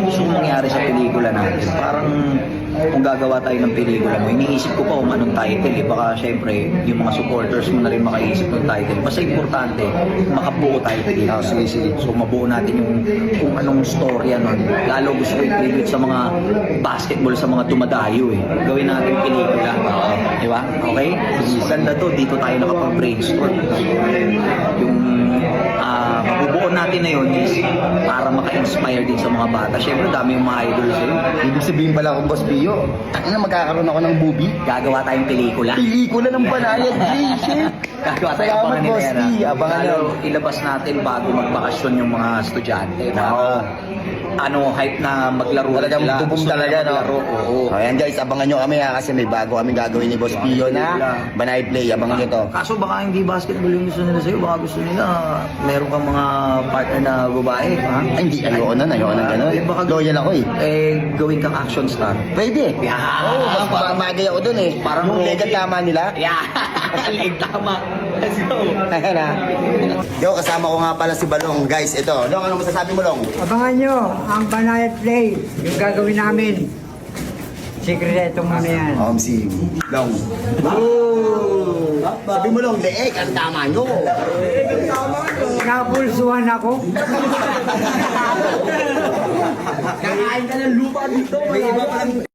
gusto kong mangyari sa pelikula natin. Parang kung gagawa tayo ng pelikula mo, iniisip ko pa kung anong title eh. Baka syempre, yung mga supporters mo na rin makaisip ng title. Basta importante, makabuo tayo pelikula. So mabuo natin yung kung anong storya nun. Lalo gusto ko i-tribute sa mga basketball, sa mga dumadayo eh. Gawin natin pelikula. Di ba? Okay? Ganda to, dito tayo nakapag-brainstorm. Yung mabubuo natin na yun is para maka-inspire din sa mga bata. Siyempre, dami yung mga idol sa'yo. Ibig sabihin pala kung Boss Pio, na magkakaroon ako ng movie. Gagawa tayong pelikula. Pelikula ng Banayad Day, shit! Gagawa tayo Salamat, abangan nila Boss yan. P. Abangan Lalo, yan. ilabas natin bago magbakasyon yung mga estudyante. Hype na maglaro. Talagang sila. bubong Gusto talaga, nila no? maglaro. Oo. Ayan guys, abangan nyo kami ha, kasi may bago kami gagawin ni Boss Pio na Banayad Play. Abangan nyo to. Kaso baka hindi basketball yung gusto nila sa'yo. Baka gusto nila meron kang mga partner na babae. Ha? Ay, hindi. Ayoko na gano'n. Baka Loyal ako eh. gawin kang action star. Pwede. Yeah. Oo, mas magay ako dun eh. Parang yung legal tama nila. Yeah. Leg tama. Let's go. Ayan ha. Yo, kasama ko nga pala si Balong. Guys, ito. Long, ano masasabi mo, Long? Abangan nyo ang Banayad Play, yung gagawin namin. Sikreto mo na yan. Si Long. Oh! Sabi mo, Long, leeg. Ang tama nyo. Napulsuhan ako. Kakain ka ng lupa dito. May iba pa